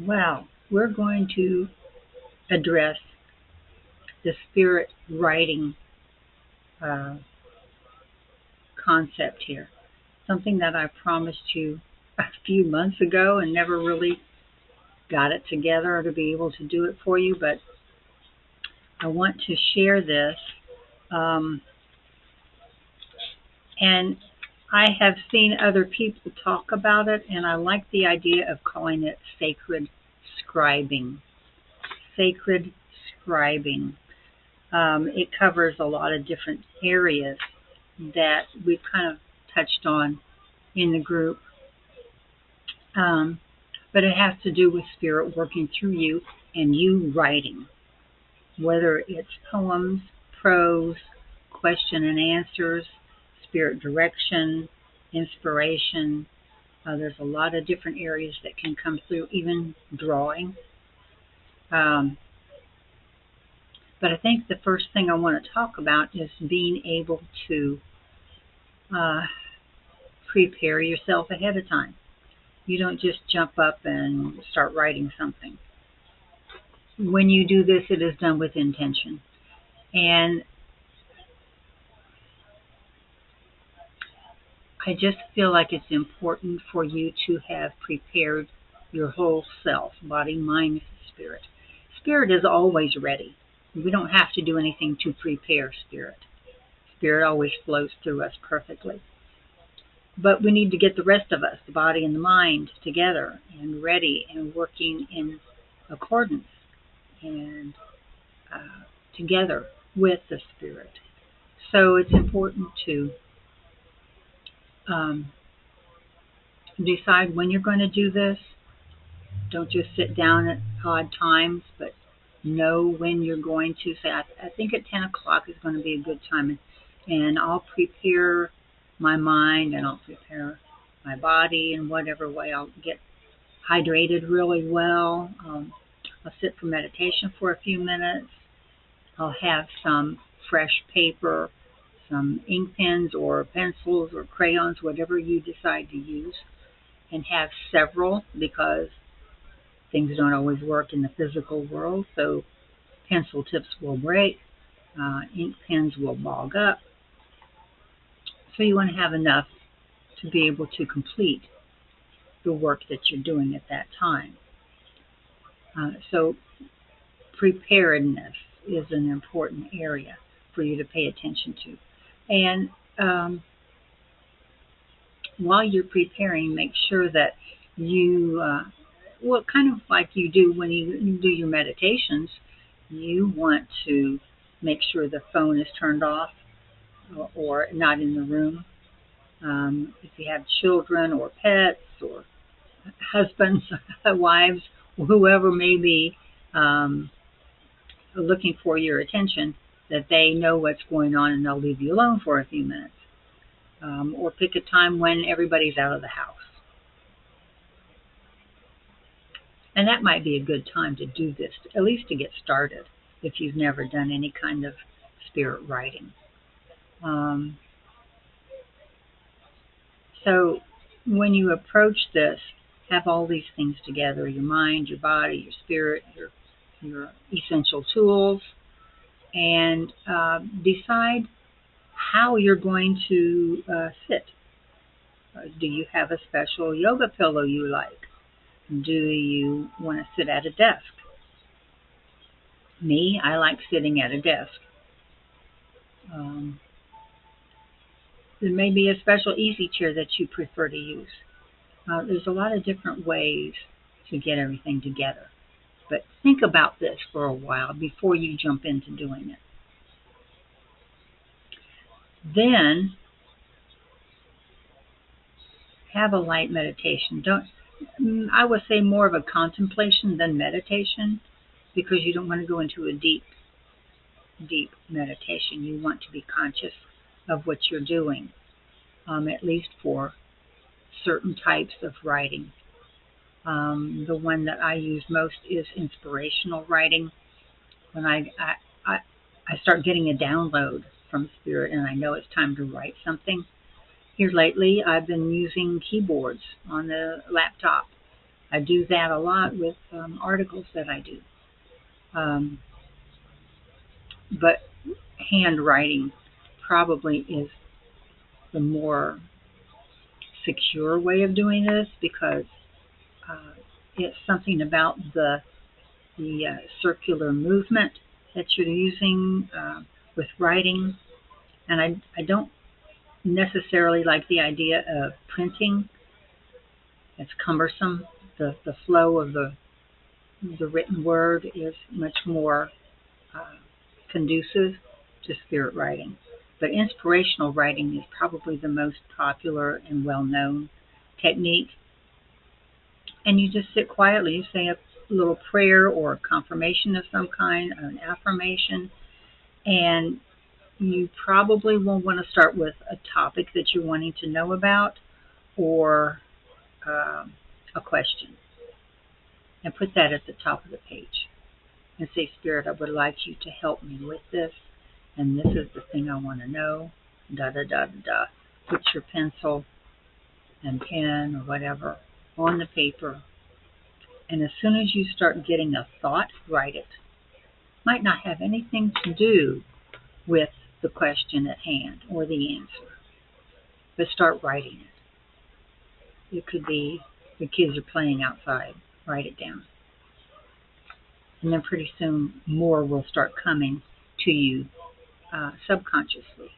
Well, we're going to address the spirit writing uh, concept here. Something that I promised you a few months ago and never really got it together to be able to do it for you, but I want to share this. Um, and I have seen other people talk about it, and I like the idea of calling it sacred scribing. Sacred scribing. It covers a lot of different areas that we've kind of touched on in the group. Um, but it has to do with spirit working through you and you writing, whether it's poems, prose, question and answers, spirit direction, inspiration. There's a lot of different areas that can come through, even drawing. Um, but I think the first thing I want to talk about is being able to uh, prepare yourself ahead of time. You don't just jump up and start writing something. When you do this, it is done with intention. And I just feel like it's important for you to have prepared your whole self, body, mind, spirit. Spirit is always ready. We don't have to do anything to prepare spirit. Spirit always flows through us perfectly. But we need to get the rest of us, the body and the mind, together and ready and working in accordance and together with the spirit. So it's important to um, decide when you're going to do this. Don't just sit down at odd times, but know when you're going to say, I think at 10 o'clock is going to be a good time. And I'll prepare my mind and I'll prepare my body in whatever way. I'll get hydrated really well. I'll sit for meditation for a few minutes. I'll have some fresh paper, some ink pens or pencils or crayons, whatever you decide to use, and have several because things don't always work in the physical world. So pencil tips will break, ink pens will bog up. So you want to have enough to be able to complete the work that you're doing at that time. So preparedness is an important area for you to pay attention to. And while you're preparing, make sure that you, well, kind of like you do when you do your meditations, you want to make sure the phone is turned off or not in the room. If you have children or pets or husbands, wives, whoever may be um, looking for your attention, that they know what's going on and they'll leave you alone for a few minutes. Or pick a time when everybody's out of the house. And that might be a good time to do this, at least to get started, if you've never done any kind of spirit writing. So when you approach this, have all these things together, your mind, your body, your spirit, your essential tools, and decide how you're going to sit. Do you have a special yoga pillow you like? Do you want to sit at a desk? Me, I like sitting at a desk. There may be a special easy chair that you prefer to use. There's a lot of different ways to get everything together. But think about this for a while before you jump into doing it. Then have a light meditation. I would say more of a contemplation than meditation, because you don't want to go into a deep meditation. You want to be conscious of what you're doing, at least for certain types of writing. The one that I use most is inspirational writing. When I start getting a download from Spirit and I know it's time to write something. Here lately, I've been using keyboards on the laptop. I do that a lot with articles that I do. Um, but handwriting probably is the more secure way of doing this because uh, it's something about the circular movement that you're using with writing. And I don't necessarily like the idea of printing. It's cumbersome. The flow of the written word is much more uh, conducive to spirit writing. But inspirational writing is probably the most popular and well-known technique. And you just sit quietly. You say a little prayer or a confirmation of some kind, an affirmation, and you probably will want to start with a topic that you're wanting to know about or a question, and put that at the top of the page. And say, Spirit, I would like you to help me with this, and this is the thing I want to know, da da da da da. Put your pencil and pen or whatever on the paper, and as soon as you start getting a thought, write it. Might not have anything to do with the question at hand or the answer, but start writing it. It could be the kids are playing outside. Write it down. And then pretty soon more will start coming to you subconsciously,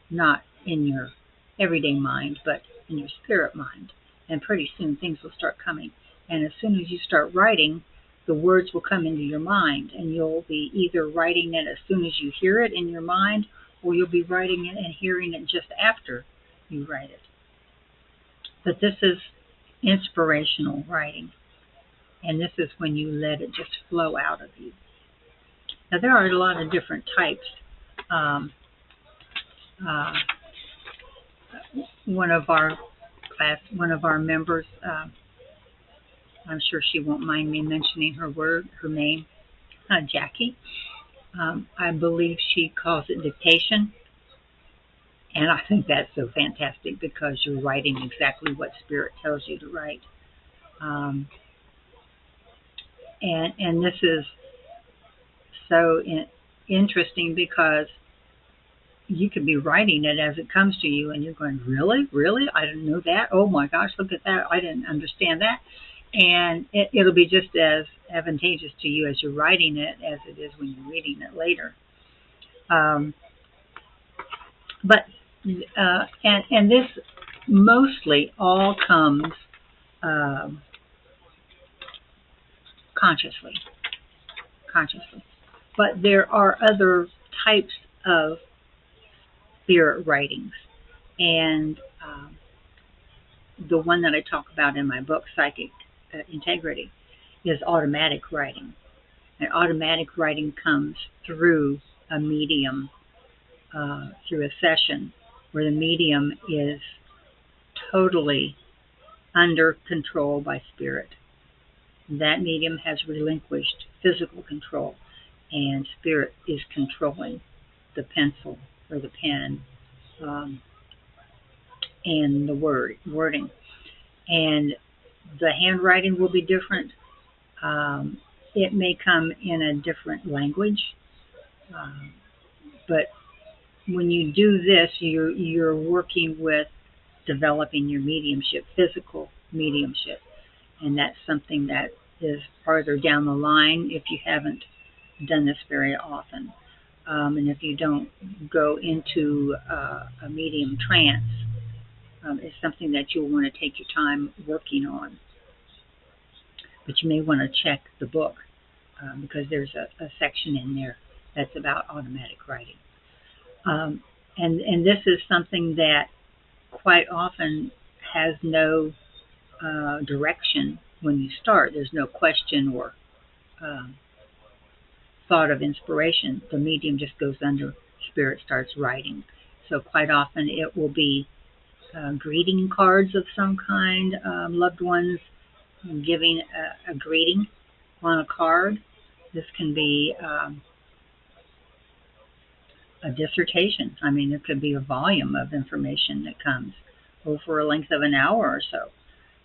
not in your everyday mind, but in your spirit mind. And pretty soon things will start coming. And as soon as you start writing, the words will come into your mind, and you'll be either writing it as soon as you hear it in your mind, or you'll be writing it and hearing it just after you write it. But this is inspirational writing, and this is when you let it just flow out of you. Now, there are a lot of different types. One of our members, I'm sure she won't mind me mentioning her name, Jackie. I believe she calls it dictation, and I think that's so fantastic because you're writing exactly what Spirit tells you to write. And this is so interesting because you could be writing it as it comes to you, and you're going, really? Really? I didn't know that. Oh my gosh, look at that. I didn't understand that. And it'll be just as advantageous to you as you're writing it as it is when you're reading it later. And this mostly all comes consciously. But there are other types of spirit writings, and the one that I talk about in my book, Psychic Integrity, is automatic writing. And automatic writing comes through a medium, through a session where the medium is totally under control by Spirit. That medium has relinquished physical control, and Spirit is controlling the pencil or the pen and the wording. And the handwriting will be different. It may come in a different language, but when you do this, you're working with developing your mediumship, physical mediumship, and that's something that is farther down the line if you haven't done this very often. And if you don't go into a medium trance, it's something that you'll want to take your time working on. But you may want to check the book because there's a section in there that's about automatic writing. And this is something that quite often has no direction when you start. There's no question or thought of inspiration. The medium just goes under, Spirit starts writing. So quite often it will be greeting cards of some kind, loved ones giving a greeting on a card. This can be a dissertation. I mean, it could be a volume of information that comes over a length of an hour or so.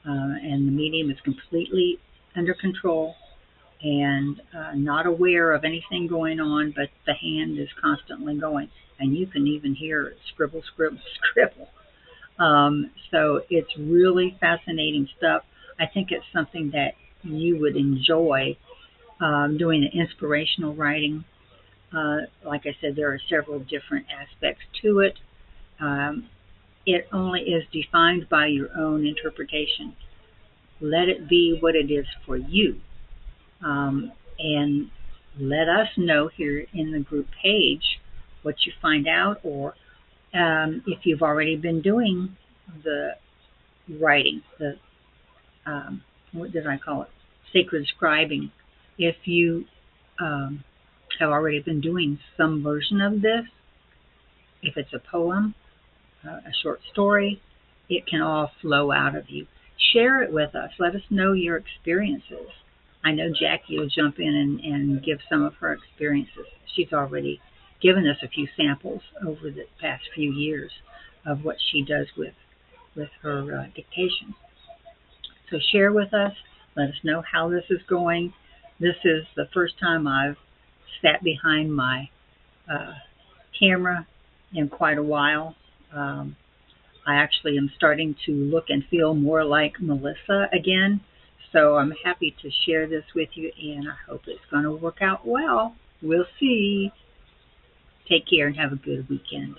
and the medium is completely under control and not aware of anything going on, but the hand is constantly going. And you can even hear it scribble, scribble, scribble. So it's really fascinating stuff. I think it's something that you would enjoy doing the inspirational writing. Like I said, there are several different aspects to it. Um, it only is defined by your own interpretation. Let it be what it is for you. And let us know here in the group page what you find out, or if you've already been doing the writing, the what did I call it? Sacred scribing. If you have already been doing some version of this, if it's a poem, a short story, it can all flow out of you. Share it with us. Let us know your experiences. I know Jackie will jump in and give some of her experiences. She's already given us a few samples over the past few years of what she does with her dictation. So share with us. Let us know how this is going. This is the first time I've sat behind my camera in quite a while. I actually am starting to look and feel more like Melissa again. So I'm happy to share this with you, and I hope it's going to work out well. We'll see. Take care and have a good weekend.